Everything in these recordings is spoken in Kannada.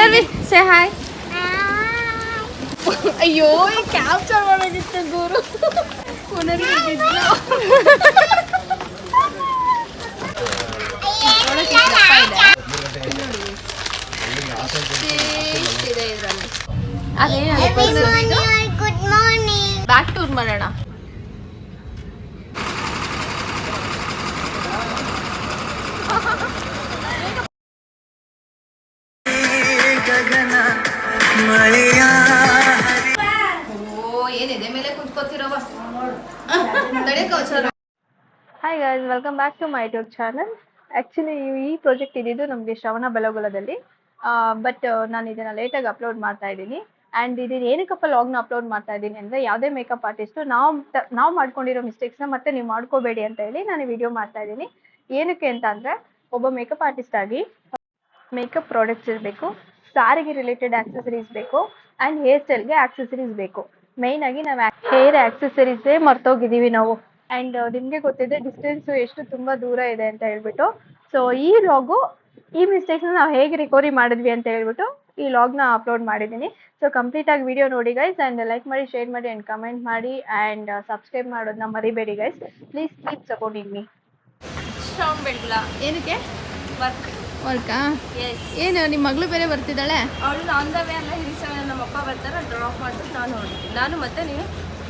Punarvi say hi. ಅಯ್ಯೋ ಕ್ಯಾಪ್ಚರ್ ಮಾಡೋದಿತ್ತು ಗುರು. Punarvi good morning. Back tour ಮಾಡೋಣ. ಏನಿದೆ ಮೇಲೆ ಕುತ್ಕೋತಿರವ. Hi guys, welcome back to my YouTube channel. Actually ಈ ಪ್ರಾಜೆಕ್ಟ್ ಇದ್ದಿದ್ದು ನಮಗೆ ಶ್ರವಣ ಬೆಳಗೊಳದಲ್ಲಿ, ಬಟ್ ನಾನು ಇದನ್ನು ಲೇಟಾಗಿ ಅಪ್ಲೋಡ್ ಮಾಡ್ತಾ ಇದ್ದೀನಿ. ಆ್ಯಂಡ್ ಇದನ್ನು ಏನಕ್ಕಪ್ಪ ಲಾಗ್ನ ಅಪ್ಲೋಡ್ ಮಾಡ್ತಾ ಇದ್ದೀನಿ ಅಂದರೆ, ಯಾವುದೇ ಮೇಕಪ್ ಆರ್ಟಿಸ್ಟು ನಾವು ಮಾಡ್ಕೊಂಡಿರೋ ಮಿಸ್ಟೇಕ್ಸ್ನ ಮತ್ತೆ ನೀವು ಮಾಡ್ಕೋಬೇಡಿ ಅಂತ ಹೇಳಿ ನಾನು ವಿಡಿಯೋ ಮಾಡ್ತಾ ಇದ್ದೀನಿ. ಏನಕ್ಕೆ ಅಂತ ಅಂದರೆ, ಒಬ್ಬ ಮೇಕಪ್ ಆರ್ಟಿಸ್ಟ್ ಆಗಿ ಮೇಕಪ್ ಪ್ರಾಡಕ್ಟ್ಸ್ ಇರಬೇಕು, ಸಾರಿಗೆ ರಿಲೇಟೆಡ್ ಆಕ್ಸೆಸರೀಸ್ ಬೇಕು, ಆ್ಯಂಡ್ ಹೇರ್ ಸ್ಟೈಲ್ಗೆ ಆಕ್ಸೆಸರೀಸ್ ಬೇಕು. ಮೇಯ್ನಾಗಿ ನಾವು ಹೇರ್ ಆಕ್ಸೆಸರೀಸೇ ಮರ್ತೋಗಿದ್ದೀವಿ ನಾವು. ಆ್ಯಂಡ್ ನಿಮಗೆ ಗೊತ್ತಿದೆ ಡಿಸ್ಟೆನ್ಸು ಎಷ್ಟು ತುಂಬ ದೂರ ಇದೆ ಅಂತ ಹೇಳ್ಬಿಟ್ಟು. ಸೊ ಈ ಲಾಗು ಈ ಮಿಸ್ಟೇಕ್ಸ್ನ ನಾವು ಹೇಗೆ ರಿಕವರಿ ಮಾಡಿದ್ವಿ ಅಂತ ಹೇಳ್ಬಿಟ್ಟು ಈ ಲಾಗ್ನ ಅಪ್ಲೋಡ್ ಮಾಡಿದ್ದೀನಿ. ಸೊ ಕಂಪ್ಲೀಟಾಗಿ ವಿಡಿಯೋ ನೋಡಿ ಗೈಸ್, ಆ್ಯಂಡ್ ಲೈಕ್ ಮಾಡಿ, ಶೇರ್ ಮಾಡಿ, ಆ್ಯಂಡ್ ಕಮೆಂಟ್ ಮಾಡಿ, ಆ್ಯಂಡ್ ಸಬ್ಸ್ಕ್ರೈಬ್ ಮಾಡೋದನ್ನ ಮರಿಬೇಡಿ guys. Please keep supporting me. Shravana Belagola ಏನಕ್ಕೆ ವರ್ಕಾ? ಏನು ನಿಮ್ಮ ಮಗಳು ಬೇರೆ ಬರ್ತಿದ್ದಾಳೆ? ಅವಳು ಆನ್ ದ ವೇ ಅಲ್ಲ, ಹಿರಿಸವೆ ನಮ್ಮ ಅಪ್ಪ ಬರ್ತಾರೆ, ಡ್ರಾಪ್ ಮಾಡ್ಬಿಟ್ಟು ನಾನು ಹೊರಡ್ತೀನಿ. ನಾನು ಮತ್ತೆ ನೀವು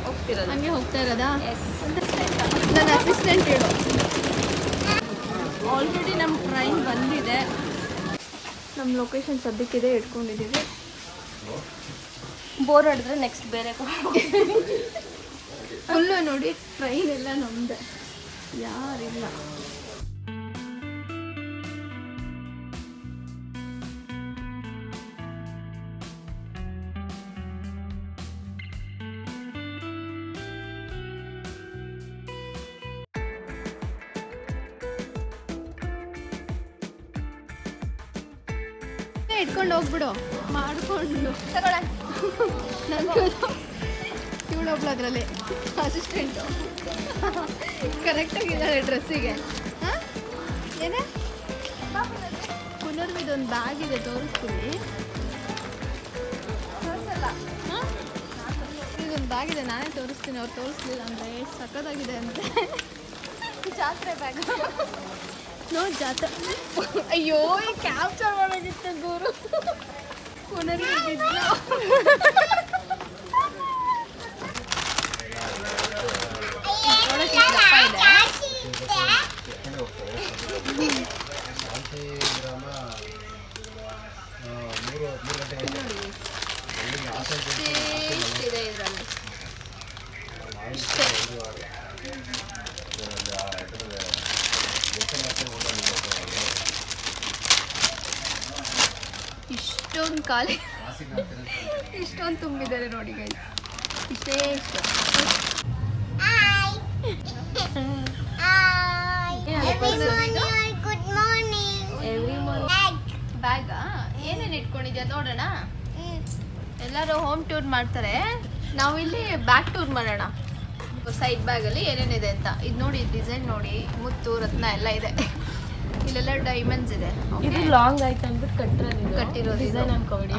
ಹೋಗ್ತಿರೋದು. ಹಂಗೆ ಹೋಗ್ತಾ ಇರೋದಾ? ಎಸ್. ನನ್ನ ಅಸಿಸ್ಟೆಂಟ್ ಹೇಳು. ಆಲ್ರೆಡಿ ನಮ್ಮ ಟ್ರೈನ್ ಬಂದಿದೆ. ನಮ್ಮ ಲೊಕೇಶನ್ ಸದ್ಯಕ್ಕಿದೆ, ಇಟ್ಕೊಂಡಿದ್ದೀವಿ. ಬೋರ್ ಹೊಡೆದ್ರೆ ನೆಕ್ಸ್ಟ್ ಬೇರೆ ಫುಲ್ಲು ನೋಡಿ ಟ್ರೈನ್ ಎಲ್ಲ ನಮ್ಮದೆ, ಯಾರಿಲ್ಲ. ಇಟ್ಕೊಂಡು ಹೋಗ್ಬಿಡು ಮಾಡಿಕೊಂಡು ತಗೊಳ್ಳ. ನನಗೂ ಇವಳೊಬ್ಳು ಅದರಲ್ಲಿ ಅಸಿಸ್ಟೆಂಟು ಕರೆಕ್ಟಾಗಿದ್ದಾಳೆ ಡ್ರೆಸ್ಸಿಗೆ. ಹಾಂ ಏನೇ ಪುನರ್ವಿದೊಂದು ಬ್ಯಾಗ್ ಇದೆ, ತೋರಿಸ್ತೀನಿ. ಹಾಂ ಇದೊಂದು ಬ್ಯಾಗ್ ಇದೆ, ನಾನೇ ತೋರಿಸ್ತೀನಿ. ಅವ್ರು ತೋರಿಸ್ಲಿಲ್ಲ ಅಂದರೆ ಎಷ್ಟು ಸಕ್ಕತ್ತಾಗಿದೆ ಅಂತೆ. ಜಾತ್ರೆ ಬ್ಯಾಗ್. ನೋಡಿ ಜಾತ್ರೆ. ಅಯ್ಯೋ ಕ್ಯಾಪ್ಚರ್ ಮಾಡೋದಿತ್ತು ಗುರು. ಪುನರ್ವಿ ಇದೆ ಇದರಲ್ಲಿ. ಇಷ್ಟೊಂದು ಖಾಲಿ, ಇಷ್ಟೊಂದು ತುಂಬಿದ್ದಾರೆ ನೋಡಿ ಗೈಸ್. ಇಷ್ಟೇ ಇಷ್ಟ. Good morning. ಬ್ಯಾಗಾ ಏನೇನು ಇಟ್ಕೊಂಡಿದ್ಯಾ ನೋಡೋಣ. ಎಲ್ಲರೂ ಹೋಮ್ ಟೂರ್ ಮಾಡ್ತಾರೆ, ನಾವು ಇಲ್ಲಿ ಬ್ಯಾಕ್ ಟೂರ್ ಮಾಡೋಣ. ಸೈಡ್ ಬ್ಯಾಗಲ್ಲಿ ಏನೇನಿದೆ ಅಂತ ಇದು ನೋಡಿ. ಡಿಸೈನ್ ನೋಡಿ, ಮುತ್ತು ರತ್ನ ಎಲ್ಲ ಇದೆ. ಇಲ್ಲೆಲ್ಲ ಡೈಮಂಡ್ಸ್ ಇದೆ. ಇದು ಲಾಂಗ್ ಆಯ್ತು ಅಂದ್ಬಿಟ್ಟು ಕಟ್ಟಿರೋದು ಡಿಸೈನ್ ಅನ್ಕೋಬೇಡಿ.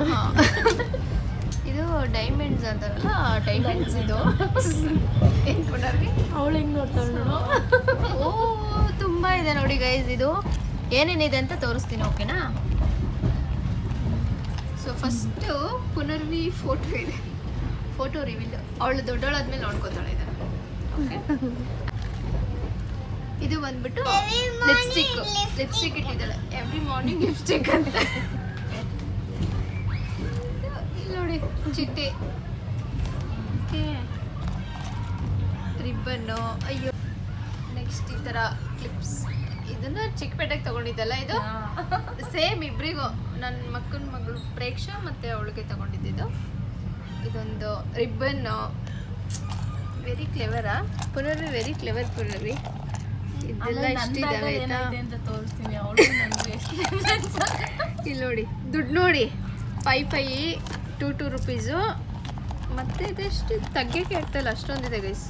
ಇದು ಡೈಮಂಡ್ಸ್ ಅಂತಾರಲ್ಲ, ಡೈಮಂಡ್ಸ್ ಇದು. ಏನು ಪುನರ್ವಿ ಅವಳು ಹೆಂಗೆ ನೋಡ್ತಾಳೆ ನೋಡು. ಓ ತುಂಬ ಇದೆ ನೋಡಿ ಗೈಸ್. ಇದು ಏನೇನಿದೆ ಅಂತ ತೋರಿಸ್ತೀನಿ, ಓಕೆನಾ? ಸೊ ಫಸ್ಟು ಪುನರ್ವಿ ಫೋಟೋ ಇದೆ, ಫೋಟೋ ರಿವೀಲ್. ಅವಳು ದೊಡ್ಡವಳಾದ್ಮೇಲೆ ನೋಡ್ಕೋತಾಳೆ ಇದೆ. ಓಕೆ, ಇದು ಬಂದ್ಬಿಟ್ಟು ಲಿಪ್ಸ್ಟಿಕ್ ಇಟ್ಟಿದ್ದಾಳೆ. ಎವ್ರಿ ಮಾರ್ನಿಂಗ್ ಲಿಪ್ಸ್ಟಿಕ್ ಅಂತ. ಇಲ್ಲಿ ನೋಡಿ ಚಿಟ್ಟೆ, ರಿಬ್ಬನ್ನು. ಅಯ್ಯೋ, ನೆಕ್ಸ್ಟ್ ಈ ಥರ ಕ್ಲಿಪ್ಸ್. ಇದನ್ನು ಚಿಕ್ಕಪೇಟೆಗೆ ತೊಗೊಂಡಿದ್ದಲ್ಲ, ಇದು ಸೇಮ್ ಇಬ್ಬರಿಗೂ. ನನ್ನ ಮಗಳು ಪ್ರೇಕ್ಷಾ ಮತ್ತು ಅವಳಿಗೆ ತೊಗೊಂಡಿದ್ದು. ಇದೊಂದು ರಿಬ್ಬನ್ನು. ವೆರಿ ಕ್ಲೆವರಾ ಪುನರ್ವಿ, ವೆರಿ ಕ್ಲೆವರ್ ಪುನರ್ವಿ. ಇದೆಲ್ಲ ಇಷ್ಟಿದ್ದಾವೆ ಆಯ್ತಾ ಅಂತ ತೋರಿಸ್ತೀನಿ. ಅವಳು ನನಗೆ ಇಲ್ಲಿ ನೋಡಿ, ದುಡ್ಡು ನೋಡಿ, 2 ರೂಪೀಸು. ಮತ್ತು ಇದೆಷ್ಟು ತಗ್ಗಕ್ಕೆ ಆಗ್ತಾಯಿಲ್ಲ, ಅಷ್ಟೊಂದಿದೆ ಗೈಸ್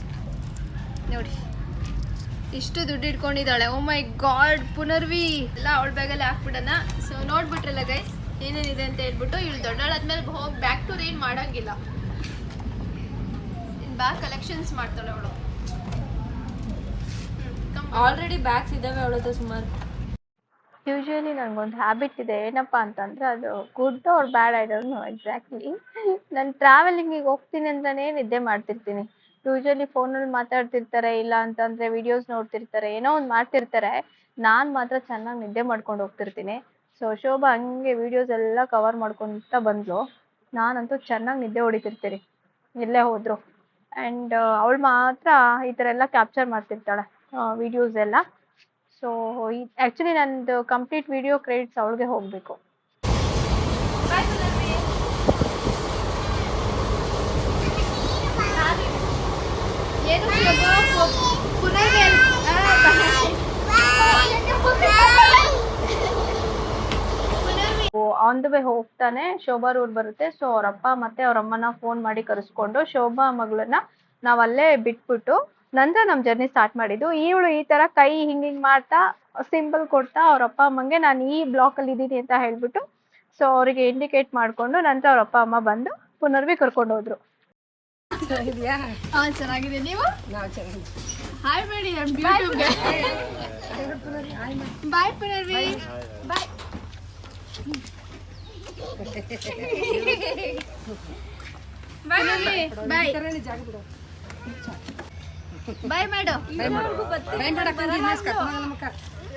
ನೋಡಿ. ಇಷ್ಟು ದುಡ್ಡು ಇಟ್ಕೊಂಡಿದ್ದಾಳೆ. ಓ ಮೈ ಗಾಡ್ ಪುನರ್ವಿ. ಎಲ್ಲ ಅವಳ ಬ್ಯಾಗಲ್ಲಿ ಹಾಕ್ಬಿಡೋಣ. ಸೊ ನೋಡ್ಬಿಟ್ರಲ್ಲ ಗೈಸ್, ಏನೇನಿದೆ ಅಂತ ಹೇಳ್ಬಿಟ್ಟು ಇವಳು ದೊಡ್ಡಳಾದ್ಮೇಲೆ ಹೋಗಿ ಬ್ಯಾಕ್ ಟು ರೀಡ್ ಮಾಡೋಂಗಿಲ್ಲ. ಬ್ಯಾಗ್ ಕಲೆಕ್ಷನ್ಸ್ ಮಾಡ್ತಾಳೆ ಅವಳು. ಆಲ್ರೆಡಿ ಬ್ಯಾಗ್ಸ್ ಇದ್ದಾವೆ ಅವಳದು ಸುಮಾರು. ಯೂಶ್ವಲಿ ನನಗೊಂದು ಹ್ಯಾಬಿಟ್ ಇದೆ, ಏನಪ್ಪ ಅಂತಂದರೆ ಅದು good or bad I don't know exactly. ನಾನು ಟ್ರಾವೆಲಿಂಗಿಗೆ ಹೋಗ್ತೀನಿ ಅಂತಲೇ ನಿದ್ದೆ ಮಾಡ್ತಿರ್ತೀನಿ. ಯೂಶ್ವಲಿ ಫೋನಲ್ಲಿ ಮಾತಾಡ್ತಿರ್ತಾರೆ, ಇಲ್ಲ ಅಂತಂದರೆ ವೀಡಿಯೋಸ್ ನೋಡ್ತಿರ್ತಾರೆ, ಏನೋ ಒಂದು ಮಾಡ್ತಿರ್ತಾರೆ. ನಾನು ಮಾತ್ರ ಚೆನ್ನಾಗಿ ನಿದ್ದೆ ಮಾಡ್ಕೊಂಡು ಹೋಗ್ತಿರ್ತೀನಿ. ಸೊ ಶೋಭಾ ಹಂಗೆ ವೀಡಿಯೋಸ್ ಎಲ್ಲ ಕವರ್ ಮಾಡ್ಕೊತ ಬಂದಳು. ನಾನಂತೂ ಚೆನ್ನಾಗಿ ನಿದ್ದೆ ಹೊಡಿತಿರ್ತೀನಿ ಎಲ್ಲೇ ಹೋದರು. ಆ್ಯಂಡ್ ಅವಳು ಮಾತ್ರ ಈ ಥರ ಎಲ್ಲ ಕ್ಯಾಪ್ಚರ್ ಮಾಡ್ತಿರ್ತಾಳೆ ವೀಡಿಯೋಸ್ ಎಲ್ಲ. ಸೊ ಆ್ಯಕ್ಚುಲಿ ನಂದು ಕಂಪ್ಲೀಟ್ ವಿಡಿಯೋ ಕ್ರೆಡಿಟ್ಸ್ ಅವಳಿಗೆ ಹೋಗಬೇಕು. ಆನ್ ದ ವೇ ಹೋಗ್ತಾನೆ ಶೋಭಾ ಊರು ಬರುತ್ತೆ. ಸೊ ಅವರಪ್ಪ ಮತ್ತೆ ಅವ್ರ ಅಮ್ಮನ ಫೋನ್ ಮಾಡಿ ಕರೆಸ್ಕೊಂಡು ಶೋಭಾ ಮಗಳನ್ನ ನಾವು ಅಲ್ಲೇ ಬಿಟ್ಬಿಟ್ಟು ನಂತರ ನಮ್ಮ ಜರ್ನಿ ಸ್ಟಾರ್ಟ್ ಮಾಡಿದ್ದು. ಇವಳು ಈ ಥರ ಕೈ ಹಿಂಗೆ ಮಾಡ್ತಾ ಸಿಂಬಲ್ ಕೊಡ್ತಾ ಅವ್ರ ಅಪ್ಪ ಅಮ್ಮಂಗೆ ನಾನು ಈ ಬ್ಲಾಕಲ್ಲಿ ಇದ್ದೀನಿ ಅಂತ ಹೇಳ್ಬಿಟ್ಟು ಸೊ ಅವರಿಗೆ ಇಂಡಿಕೇಟ್ ಮಾಡಿಕೊಂಡು ನಂತರ ಅವ್ರ ಅಪ್ಪ ಅಮ್ಮ ಬಂದು ಪುನರ್ವಿ ಕರ್ಕೊಂಡು ಹೋದ್ರು. ಚೆನ್ನಾಗಿದೆ. ನೀವು ನಾವು ಚೆನ್ನಾಗಿ ಹಾಯ್ ಮಾಡಿ ಬಾಯ್ ಪುನರ್ವಿ. ಬಾಯ್ ಬಾಯ್ ಬಾಯ್ ಮಾಡು.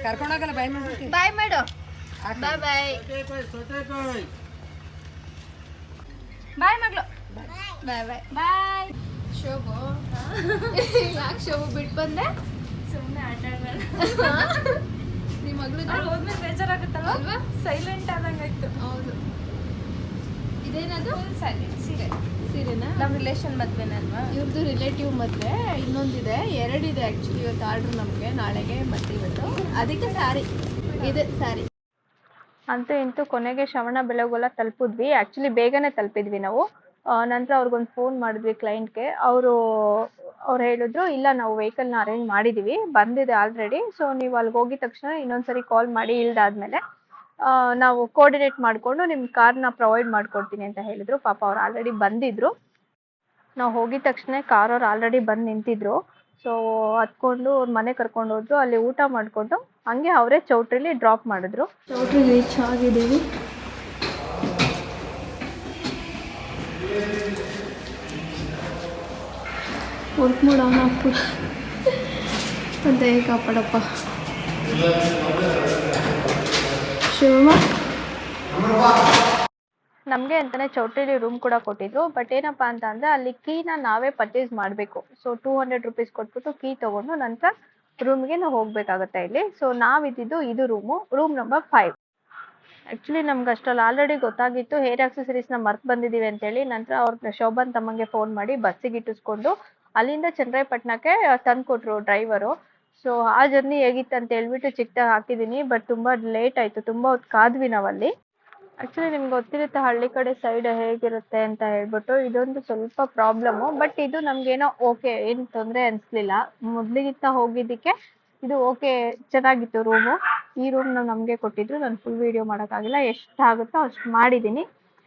ಕರ್ಕೊಂಡೋಗಲ್ಲ ಬಾಯ್ ಮಾಡ್ಬಿಟ್ಟು ಬಾಯ್ ಮಾಡು. ಬಾಯ್ ಬಾಯ್ ಬಾಯ್ ಮಗಳು. ಬಾಯ್ ಬಾಯ್ ಬಾಯ್. ಶೋಭು ಯಾಕೆ ಶೋಭು ಬಿಟ್ಟು ಬಂದೆ? ಸುಮ್ಮನೆ ಆಟ ಆಡಬೇಡ. ನಿಮ್ಮ ಮಗಳು ಹೋದ್ಮೇಲೆ ಬೇಜಾರಾಗುತ್ತಲ್ಲ ಅಲ್ವಾ? ಸೈಲೆಂಟ್ ಆದಂಗಾಯ್ತು. ಹೌದು. ಇದೇನದು? ಸೈಲೆಂಟ್ ಸೀರೆ. ಸೀರೆನಾ? ನಮ್ಮ ರಿಲೇಷನ್ ಮದ್ವೆನೇ ಅಲ್ವಾ? ಇವ್ರದ್ದು ರಿಲೇಟಿವ್ ಮದುವೆ ಇನ್ನೊಂದಿದೆ, ಎರಡಿದೆ ಆ್ಯಕ್ಚುಲಿ. ಇವತ್ತು ಆರ್ಡ್ರ್ ನಮಗೆ, ನಾಳೆಗೆ ಮತ್ತು ಇವತ್ತು. ಅದಕ್ಕೆ ಸ್ಯಾರಿ ಇದೆ ಸ್ಯಾರಿ. ಅಂತೂ ಇಂತೂ ಕೊನೆಗೆ ಶ್ರವಣ ಬೆಳಗೊಳ ತಲುಪಿದ್ವಿ. ಆ್ಯಕ್ಚುಲಿ ಬೇಗನೆ ತಲುಪಿದ್ವಿ ನಾವು. ನಂತರ ಅವ್ರಿಗೊಂದು ಫೋನ್ ಮಾಡಿದ್ವಿ ಕ್ಲೈಂಟ್ಗೆ. ಅವ್ರು ಹೇಳಿದ್ರು ಇಲ್ಲ ನಾವು ವೆಹಿಕಲ್ನ ಅರೇಂಜ್ ಮಾಡಿದ್ದೀವಿ, ಬಂದಿದೆ ಆಲ್ರೆಡಿ. ಸೊ ನೀವು ಅಲ್ಲಿಗೆ ಹೋಗಿದ ತಕ್ಷಣ ಇನ್ನೊಂದ್ಸರಿ ಕಾಲ್ ಮಾಡಿ ಇಳ್ದಾದ್ಮೇಲೆ ನಾವು ಕೋಆರ್ಡಿನೇಟ್ ಮಾಡಿಕೊಂಡು ನಿಮ್ಮ ಕಾರ್ನ ಪ್ರೊವೈಡ್ ಮಾಡಿಕೊಡ್ತೀನಿ ಅಂತ ಹೇಳಿದರು. ಪಾಪ ಅವ್ರು ಆಲ್ರೆಡಿ ಬಂದಿದ್ದರು. ನಾವು ಹೋಗಿದ ತಕ್ಷಣ ಕಾರ್ ಅವ್ರು ಆಲ್ರೆಡಿ ಬಂದು ನಿಂತಿದ್ರು. ಸೊ ಹತ್ಕೊಂಡು ಅವ್ರ ಮನೆ ಕರ್ಕೊಂಡು ಹೋದ್ರು. ಅಲ್ಲಿ ಊಟ ಮಾಡಿಕೊಂಡು ಹಂಗೆ ಅವರೇ ಚೌಟ್ರಿಲಿ ಡ್ರಾಪ್ ಮಾಡಿದ್ರು. ಚೌಟ್ರಿಗೆ ರೀಚ್ ಆಗಿದ್ದೀವಿ. ವರ್ಕ್ ಮಾಡೋಣ ಅಂತ ಕಾಪಾಡಪ್ಪ ಶಿವಮ್ಮ. ನಮಗೆ ಅಂತಲೇ ಚೌಟ್ರಿಲಿ ರೂಮ್ ಕೂಡ ಕೊಟ್ಟಿದ್ರು. ಬಟ್ ಏನಪ್ಪ ಅಂತ ಅಂದರೆ ಅಲ್ಲಿ ಕೀನ ನಾವೇ ಪರ್ಚೇಸ್ ಮಾಡಬೇಕು. ಸೊ 200 ರೂಪೀಸ್ ಕೊಟ್ಬಿಟ್ಟು ಕೀ ತೊಗೊಂಡು ನಂತರ ರೂಮ್ಗೆ ನಾವು ಹೋಗಬೇಕಾಗುತ್ತೆ ಇಲ್ಲಿ. ಸೊ ನಾವಿದ್ದಿದ್ದು ಇದು ರೂಮ್ ನಂಬರ್ 5. ಆ್ಯಕ್ಚುಲಿ ನಮ್ಗೆ ಅಷ್ಟರಲ್ಲಿ ಆಲ್ರೆಡಿ ಗೊತ್ತಾಗಿತ್ತು ಹೇರ್ ಆಕ್ಸೆಸರೀಸ್ನ ಮರ್ತು ಬಂದಿದ್ದೀವಿ ಅಂತೇಳಿ. ನಂತರ ಅವ್ರ ಶೋಭನ್ ತಮ್ಮಂಗೆ ಫೋನ್ ಮಾಡಿ ಬಸ್ಸಿಗೆ ಇಟ್ಟಿಸ್ಕೊಂಡು ಅಲ್ಲಿಂದ ಚನ್ನರಾಯಪಟ್ಟಣಕ್ಕೆ ತಂದು ಕೊಟ್ಟರು ಡ್ರೈವರು. ಸೊ ಆ ಜರ್ನಿ ಹೇಗಿತ್ತು ಅಂತ ಹೇಳ್ಬಿಟ್ಟು ಚಿಕ್ಕದಾಗಿ ಹಾಕಿದ್ದೀನಿ. ಬಟ್ ತುಂಬ ಲೇಟ್ ಆಯಿತು, ತುಂಬ ಹೊತ್ತು ಕಾದ್ವಿ ನಾವಲ್ಲಿ. ಆ್ಯಕ್ಚುಲಿ ನಿಮ್ಗೆ ಗೊತ್ತಿರುತ್ತೆ ಹಳ್ಳಿ ಕಡೆ ಸೈಡ್ ಹೇಗಿರುತ್ತೆ ಅಂತ ಹೇಳ್ಬಿಟ್ಟು. ಇದೊಂದು ಸ್ವಲ್ಪ ಪ್ರಾಬ್ಲಮ್ಮು. ಬಟ್ ಇದು ನಮಗೇನೋ ಓಕೆ, ಏನು ತೊಂದರೆ ಅನಿಸ್ಲಿಲ್ಲ. ಮೊದಲಿಗಿಂತ ಹೋಗಿದ್ದಕ್ಕೆ ಇದು ಓಕೆ, ಚೆನ್ನಾಗಿತ್ತು ರೂಮು. ಈ ರೂಮ್ನ ನಮಗೆ ಕೊಟ್ಟಿದ್ರು. ನಾನು ಫುಲ್ ವೀಡಿಯೋ ಮಾಡೋಕ್ಕಾಗಿಲ್ಲ, ಎಷ್ಟಾಗುತ್ತೋ ಅಷ್ಟು ಮಾಡಿದ್ದೀನಿ.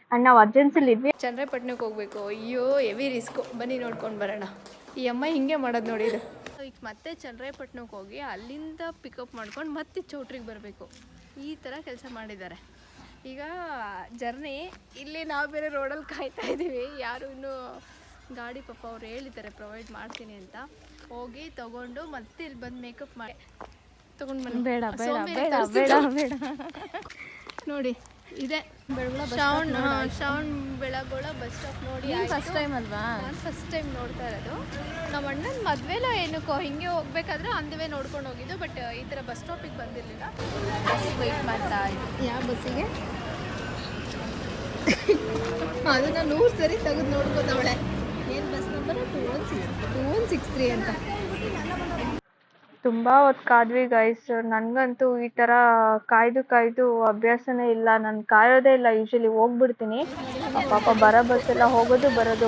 ಆ್ಯಂಡ್ ನಾವು ಅರ್ಜೆನ್ಸಿಲಿ ಇದ್ವಿ. ಚನ್ನರಾಯಪಟ್ಟಣಕ್ಕೆ ಹೋಗಬೇಕು. ಅಯ್ಯೋ ಹೆವಿ ರಿಸ್ಕು. ಬನ್ನಿ ನೋಡ್ಕೊಂಡು ಬರೋಣ. ಈ ಅಮ್ಮ ಹಿಂಗೆ ಮಾಡೋದು ನೋಡಿ. ಇದು ಈಗ ಮತ್ತೆ ಚನ್ನರಾಯಪಟ್ಟಣಕ್ಕೆ ಹೋಗಿ ಅಲ್ಲಿಂದ ಪಿಕಪ್ ಮಾಡ್ಕೊಂಡು ಮತ್ತೆ ಚೌಟ್ರಿಗೆ ಬರಬೇಕು. ಈ ಥರ ಕೆಲಸ ಮಾಡಿದ್ದಾರೆ. ಈಗ ಜರ್ನಿ ಇಲ್ಲಿ ನಾವು ಬೇರೆ ರೋಡಲ್ಲಿ ಕಾಯ್ತಾ ಇದ್ದೀವಿ. ಯಾರು ಇನ್ನೂ ಗಾಡಿ ಪಾಪ ಅವ್ರು ಹೇಳಿದ್ದಾರೆ ಪ್ರೊವೈಡ್ ಮಾಡ್ತೀನಿ ಅಂತ. ಹೋಗಿ ತೊಗೊಂಡು ಮತ್ತೆ ಇಲ್ಲಿ ಬಂದು ಮೇಕಪ್ ಮಾಡಿ ತೊಗೊಂಡು ಬನ್ನಿ. ಬೇಡ ಬೇಡ ಬೇಡ ಬೇಡ ಬೇಡ ನೋಡಿ ಇದೆ ಶ್ರವಣ್ ಬೆಳಗೊಳ ಬಸ್ ಸ್ಟಾಪ್ ನೋಡಿ. ಫಸ್ಟ್ ಟೈಮ್ ಅಲ್ವಾ? ನಾನು ಫಸ್ಟ್ ಟೈಮ್ ನೋಡ್ತಾ ಇರೋದು. ನಮ್ಮ ಅಣ್ಣನ ಮದುವೆಲೋ ಏನಕ್ಕೋ ಹಿಂಗೆ ಹೋಗ್ಬೇಕಾದ್ರೆ ಅಂದವೇ ನೋಡ್ಕೊಂಡು ಹೋಗಿದ್ದು. ಬಟ್ ಈ ಥರ ಬಸ್ ಸ್ಟಾಪಿಗೆ ಬಂದಿರಲಿಲ್ಲ. ಬಸ್ಸಿಗೆ ವೆಯ್ಟ್ ಮಾಡ್ತಾ ಇದ್ದೆ. ಯಾವ ಬಸ್ಸಿಗೆ? ಅದನ್ನು 100 ಸರಿ ತೆಗೆದು ನೋಡ್ಬೋದವಳೆ. ಏನು ಬಸ್ ನಂಬರ್? 2163 ಅಂತ. ತುಂಬ ಹೊತ್ತು ಕಾದ್ವಿ ಗೈಸ್. ನನಗಂತೂ ಈ ಥರ ಕಾಯ್ದು ಅಭ್ಯಾಸನೇ ಇಲ್ಲ. ನಾನು ಕಾಯೋದೇ ಇಲ್ಲ. ಯೂಶ್ವಲಿ ಹೋಗ್ಬಿಡ್ತೀನಿ. ಪಾಪ ಬರೋ ಬಸ್ಸೆಲ್ಲ ಹೋಗೋದು ಬರೋದು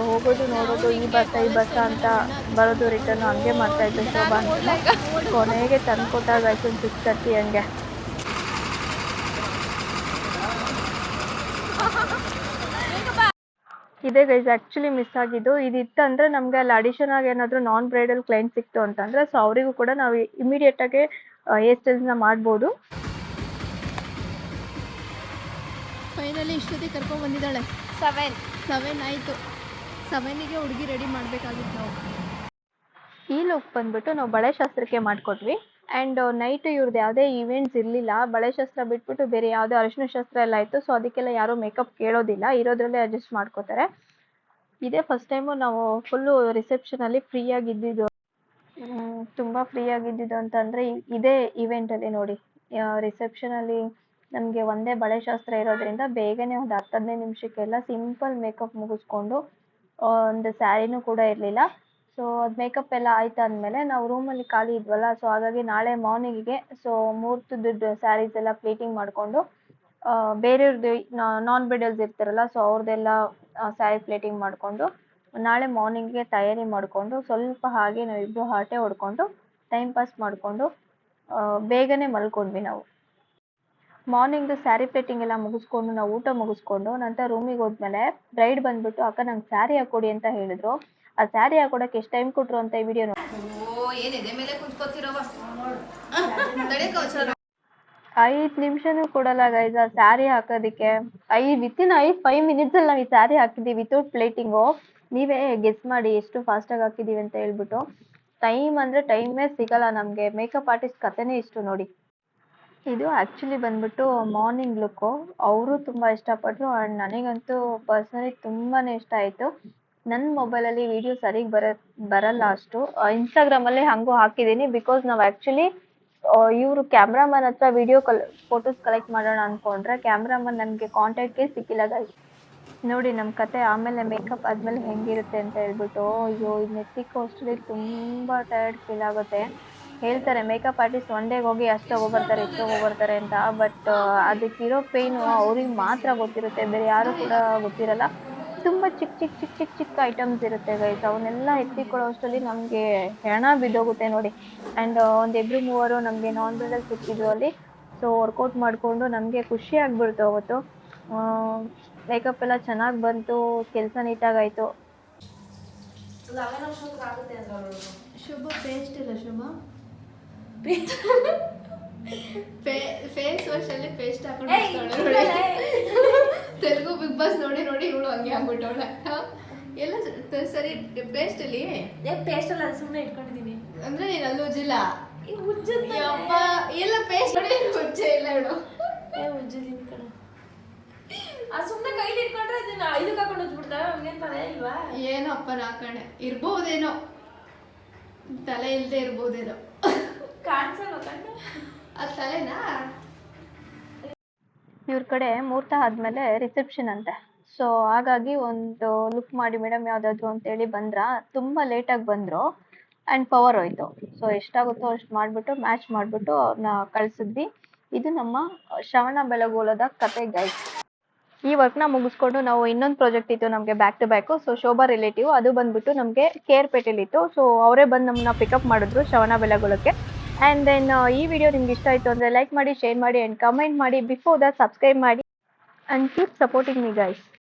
ನೋಡೋದು, ಈ ಬಸ್ಸ ಅಂತ ಬರೋದು ರಿಟರ್ನು ಹಂಗೆ ಮಾಡ್ತಾಯಿದ್ದೆ ಶೋಭಾ ಅಂತ. ಕೊನೆಗೆ ತಂದ್ಕೊಟ್ಟಾಗ ಆಯ್ತು 6:30 ಹಂಗೆ. ಇದೇ ಗೈಸ್ ಆ್ಯಕ್ಚುಲಿ ಮಿಸ್ ಆಗಿದ್ದು. ಇದಿತ್ತಂದರೆ ನಮಗೆ ಅಲ್ಲಿ ಅಡಿಷನ್ ಆಗಿ ಏನಾದರೂ ನಾನ್ ಬ್ರೈಡಲ್ ಕ್ಲೈಂಟ್ ಸಿಕ್ತು ಅಂತಂದರೆ ಸೊ ಅವರಿಗೂ ಕೂಡ ನಾವು ಇಮಿಡಿಯೇಟಾಗಿ ಹೇರ್ ಸ್ಟೈಲ್ಸ್ನ ಮಾಡ್ಬೋದು. ಫೈನಲಿ ಇಷ್ಟೊತ್ತಿಗೆ ಕರ್ಕೊಂಡು ಬಂದಿದ್ದಾಳೆ. 7 ಆಯಿತು. 7ಗೆ ಹುಡುಗಿ ರೆಡಿ ಮಾಡಬೇಕಾಗಿತ್ತು ನಾವು. ಈ ಲುಕ್ ಬಂದ್ಬಿಟ್ಟು ನಾವು ಬಳೆ ಶಾಸ್ತ್ರಕ್ಕೆ ಮಾಡಿಕೊಟ್ವಿ. ಆ್ಯಂಡ್ ನೈಟು ಇವ್ರದ್ದು ಯಾವುದೇ ಈವೆಂಟ್ಸ್ ಇರಲಿಲ್ಲ. ಬಳೆ ಶಾಸ್ತ್ರ ಬಿಟ್ಬಿಟ್ಟು ಬೇರೆ ಯಾವುದೇ ಅರಿಶಿನ ಶಾಸ್ತ್ರ ಎಲ್ಲ ಇತ್ತು. ಸೊ ಅದಕ್ಕೆಲ್ಲ ಯಾರೂ ಮೇಕಪ್ ಕೇಳೋದಿಲ್ಲ, ಇರೋದ್ರಲ್ಲೇ ಅಡ್ಜಸ್ಟ್ ಮಾಡ್ಕೋತಾರೆ. ಇದೇ ಫಸ್ಟ್ ಟೈಮು ನಾವು ಫುಲ್ಲು ರಿಸೆಪ್ಷನಲ್ಲಿ ಫ್ರೀಯಾಗಿದ್ದಿದ್ದು. ತುಂಬ ಫ್ರೀಯಾಗಿದ್ದಿದ್ದು ಅಂತಂದರೆ ಇದೇ ಇವೆಂಟಲ್ಲಿ ನೋಡಿ, ರಿಸೆಪ್ಷನಲ್ಲಿ ನಮಗೆ ಒಂದೇ ಬಳೆ ಶಾಸ್ತ್ರ ಇರೋದ್ರಿಂದ ಬೇಗನೆ ಒಂದು 10-15 ನಿಮಿಷಕ್ಕೆಲ್ಲ ಸಿಂಪಲ್ ಮೇಕಪ್ ಮುಗಿಸ್ಕೊಂಡು ಒಂದು ಸ್ಯಾರಿನೂ ಕೂಡ ಇರಲಿಲ್ಲ. ಸೊ ಅದು ಮೇಕಪ್ ಎಲ್ಲ ಆಯ್ತಾದ್ಮೇಲೆ ನಾವು ರೂಮಲ್ಲಿ ಖಾಲಿ ಇದ್ವಲ್ಲ, ಸೊ ಹಾಗಾಗಿ ನಾಳೆ ಮಾರ್ನಿಂಗಿಗೆ ಸೊ ಮುಹೂರ್ತದ ಸ್ಯಾರೀಸ್ ಎಲ್ಲ ಪ್ಲೀಟಿಂಗ್ ಮಾಡಿಕೊಂಡು ಬೇರೆಯವ್ರದ್ದು ನಾನ್ ಬ್ರೈಡಲ್ಸ್ ಇರ್ತಾರಲ್ಲ ಸೊ ಅವ್ರದ್ದೆಲ್ಲ ಸ್ಯಾರಿ ಪ್ಲೇಟಿಂಗ್ ಮಾಡಿಕೊಂಡು ನಾಳೆ ಮಾರ್ನಿಂಗಿಗೆ ತಯಾರಿ ಮಾಡಿಕೊಂಡು ಸ್ವಲ್ಪ ಹಾಗೆ ನಾವಿಬ್ಬರು ಹರಟೆ ಹೊಡ್ಕೊಂಡು ಟೈಮ್ ಪಾಸ್ ಮಾಡಿಕೊಂಡು ಬೇಗನೆ ಮಲ್ಕೊಂಡ್ವಿ ನಾವು. ಮಾರ್ನಿಂಗ್ದು ಸ್ಯಾರಿ ಪ್ಲೇಟಿಂಗ್ ಎಲ್ಲ ಮುಗಿಸ್ಕೊಂಡು ನಾವು ಊಟ ಮುಗಿಸ್ಕೊಂಡು ನಂತರ ರೂಮಿಗೆ ಹೋದ್ಮೇಲೆ ಬ್ರೈಡ್ ಬಂದ್ಬಿಟ್ಟು ಅಕ್ಕ ನಂಗೆ ಸ್ಯಾರಿ ಹಾಕ್ಕೊಡಿ ಅಂತ ಹೇಳಿದ್ರು. ಆ ಸ್ಯಾರಿ ಹಾಕೊಡಕ್ಕೆ ಎಷ್ಟು ಟೈಮ್ ಕೊಟ್ಟರು ಅಂತ ಈ ವಿಡಿಯೋ ನೋಡಿ. ಏನಿದೆ ಮೇಲೆ ಕುಂತ್ಕೋತಿರೋವ 5 ನಿಮಿಷನೂ ಕೊಡಲ್ಲ ಗೈಸ್ ಆ ಸ್ಯಾರಿ ಹಾಕೋದಕ್ಕೆ. ವಿತಿನ್ 5 ಮಿನಿಟ್ಸಲ್ಲಿ ನಾವು ಈ ಸ್ಯಾರಿ ಹಾಕಿದ್ದೀವಿ ವಿತೌಟ್ ಪ್ಲೇಟಿಂಗು. ನೀವೇ ಗೆಸ್ ಮಾಡಿ ಎಷ್ಟು ಫಾಸ್ಟಾಗಿ ಹಾಕಿದ್ದೀವಿ ಅಂತ ಹೇಳ್ಬಿಟ್ಟು. ಟೈಮ್ ಅಂದರೆ ಟೈಮೇ ಸಿಗಲ್ಲ ನಮಗೆ. ಮೇಕಪ್ ಆರ್ಟಿಸ್ಟ್ ಕಥೆನೇ ಇಷ್ಟು ನೋಡಿ. ಇದು ಆ್ಯಕ್ಚುಲಿ ಬಂದ್ಬಿಟ್ಟು ಮಾರ್ನಿಂಗ್ ಲುಕ್ಕು. ಅವರು ತುಂಬ ಇಷ್ಟಪಟ್ಟರು ಆ್ಯಂಡ್ ನನಗಂತೂ ಪರ್ಸ್ನಲಿ ತುಂಬಾ ಇಷ್ಟ ಆಯಿತು. ನನ್ನ ಮೊಬೈಲಲ್ಲಿ ವಿಡಿಯೋ ಸರಿಗೆ ಬರಲ್ಲ ಅಷ್ಟು. ಇನ್ಸ್ಟಾಗ್ರಾಮಲ್ಲಿ ಹಾಗೂ ಹಾಕಿದ್ದೀನಿ ಬಿಕಾಸ್ ನಾವು ಆ್ಯಕ್ಚುಲಿ ಇವರು ಕ್ಯಾಮ್ರಾಮನ್ ಹತ್ರ ಫೋಟೋಸ್ ಕಲೆಕ್ಟ್ ಮಾಡೋಣ ಅಂದ್ಕೊಂಡ್ರೆ ಕ್ಯಾಮ್ರಾಮನ್ ನನಗೆ ಕಾಂಟ್ಯಾಕ್ಟ್ಗೆ ಸಿಕ್ಕಿಲ್ಲ ಗೈಸ್. ನೋಡಿ ನಮ್ಮ ಕತೆ ಆಮೇಲೆ ಮೇಕಪ್ ಆದಮೇಲೆ ಹೆಂಗಿರುತ್ತೆ ಅಂತ ಹೇಳ್ಬಿಟ್ಟು. ಅಯ್ಯೋ ಇದು ನೆತ್ತಿಗೆ ಅಷ್ಟರಲ್ಲಿ ತುಂಬ ಟಯರ್ಡ್ ಫೀಲ್ ಆಗುತ್ತೆ. ಹೇಳ್ತಾರೆ ಮೇಕಪ್ ಆರ್ಟಿಸ್ಟ್ ಒನ್ ಡೇಗೆ ಹೋಗಿ ಅಷ್ಟು ಹೋಗ್ಬರ್ತಾರೆ ಇಷ್ಟು ಹೋಗ್ಬರ್ತಾರೆ ಅಂತ. ಬಟ್ ಅದಕ್ಕಿರೋ ಪೇಯ್ನು ಅವ್ರಿಗೆ ಮಾತ್ರ ಗೊತ್ತಿರುತ್ತೆ, ಬೇರೆ ಯಾರೂ ಕೂಡ ಗೊತ್ತಿರಲ್ಲ. ತುಂಬ ಚಿಕ್ಕ ಐಟಮ್ಸ್ ಇರುತ್ತೆ ಗೈಸ್. ಅವನ್ನೆಲ್ಲ ಎತ್ತಿಕೊಳ್ಳೋ ಅಷ್ಟರಲ್ಲಿ ನಮಗೆ ಹೆಣ ಬಿದ್ದೋಗುತ್ತೆ ನೋಡಿ. ಆ್ಯಂಡ್ ಒಂದು 2-3 ನಮಗೆ ನಾನ್ ಬ್ರೈಡಲ್ ಸಿಕ್ಕಿದ್ರು ಅಲ್ಲಿ. ಸೊ ವರ್ಕೌಟ್ ಮಾಡಿಕೊಂಡು ನಮಗೆ ಖುಷಿ ಆಗಿಬಿಡ್ತು ಅವತ್ತು. ಮೇಕಪ್ ಎಲ್ಲ ಚೆನ್ನಾಗಿ ಬಂತು, ಕೆಲಸ ನೀಟಾಗಾಯಿತು. ಶುಭ ಪೇಸ್ಟ್ ಇಲ್ಲ ಶುಭ ಫೇಸ್ ವಾಶಲ್ಲಿ ಪೇಸ್ಟ್ ಹಾಕೊಂಡು ತೆಲುಗು ಬಿಗ್ ಬಾಸ್ ನೋಡಿ ಇವಳು ಹಂಗೆ ಆಗ್ಬಿಟ್ಟವಳೆ. ಎಲ್ಲ ಸರಿ ಪೇಸ್ಟ್ ಅಲ್ಲಿ ಪೇಸ್ಟ್ ಅಲ್ಲ ಸುಮ್ಮನೆ ಇಟ್ಕೊಂಡಿದ್ದೀನಿ ಅಂದ್ರೆ ನೀನು ಅಲ್ಲಿ ಉಜ್ಜಿಲ್ಲ ಅಪ್ಪ ಎಲ್ಲ ಪೇಸ್ಟ್ ನೋಡಿ ಉಜ್ಜೆ ಇಲ್ಲ ಹೇಳು. ಉಜ್ಜಿದ್ದೀನಿ ಕಣ. ಸುಮ್ಮನೆ ಕೈಲಿ ಇಟ್ಕೊಂಡ್ರೆ ಇದನ್ನ ಇದಕ್ಕೆ ಹಾಕೊಂಡು ಉಜ್ಬಿಡ್ತಾವೆ ಹಂಗೇನ್ ತಲೆ ಇಲ್ವಾ? ಏನೋ ಅಪ್ಪ ನಾಕಣೆ ಇರ್ಬೋದೇನೋ, ತಲೆ ಇಲ್ಲದೆ ಇರ್ಬೋದೇನೋ. ಕಾಣಿಸಲ್ವ ಕಣ್ಣು ಅದು ತಲೆನಾ? ಇವ್ರ ಕಡೆ ಮುಹೂರ್ತ ಆದಮೇಲೆ ರಿಸೆಪ್ಷನ್ ಅಂತೆ. ಸೊ ಹಾಗಾಗಿ ಒಂದು ಲುಕ್ ಮಾಡಿ ಮೇಡಮ್ ಯಾವುದಾದ್ರು ಅಂತೇಳಿ ಬಂದ್ರ. ತುಂಬ ಲೇಟಾಗಿ ಬಂದರು ಆ್ಯಂಡ್ ಪವರ್ ಹೋಯ್ತು. ಸೊ ಎಷ್ಟಾಗುತ್ತೋ ಅಷ್ಟು ಮಾಡಿಬಿಟ್ಟು ಮ್ಯಾಚ್ ಮಾಡಿಬಿಟ್ಟು ಅವ್ರನ್ನ ಕಳಿಸಿದ್ವಿ. ಇದು ನಮ್ಮ ಶ್ರವಣ ಬೆಳಗೊಳದ ಕತೆ ಗೈಸ್. ಈ ವರ್ಕ್ನ ಮುಗಿಸ್ಕೊಂಡು ನಾವು ಇನ್ನೊಂದು ಪ್ರಾಜೆಕ್ಟ್ ಇತ್ತು ನಮಗೆ back to back. So Shobha relative ಅದು ಬಂದ್ಬಿಟ್ಟು ನಮಗೆ ಕೇರ್ಪೇಟೆಲಿತ್ತು. ಸೊ ಅವರೇ ಬಂದು ನಮ್ಮನ್ನ ಪಿಕಪ್ ಮಾಡಿದ್ರು ಶ್ರವಣ ಬೆಳಗೊಳಕ್ಕೆ. ಆ್ಯಂಡ್ ದೆನ್ ಈ ವಿಡಿಯೋ ನಿಮ್ಗೆ ಇಷ್ಟ ಆಯಿತು ಅಂದರೆ ಲೈಕ್ ಮಾಡಿ, ಶೇರ್ ಮಾಡಿ ಆ್ಯಂಡ್ ಕಮೆಂಟ್ ಮಾಡಿ. ಬಿಫೋರ್ ದಟ್ ಸಬ್ಸ್ಕ್ರೈಬ್ ಮಾಡಿ and keep supporting me guys.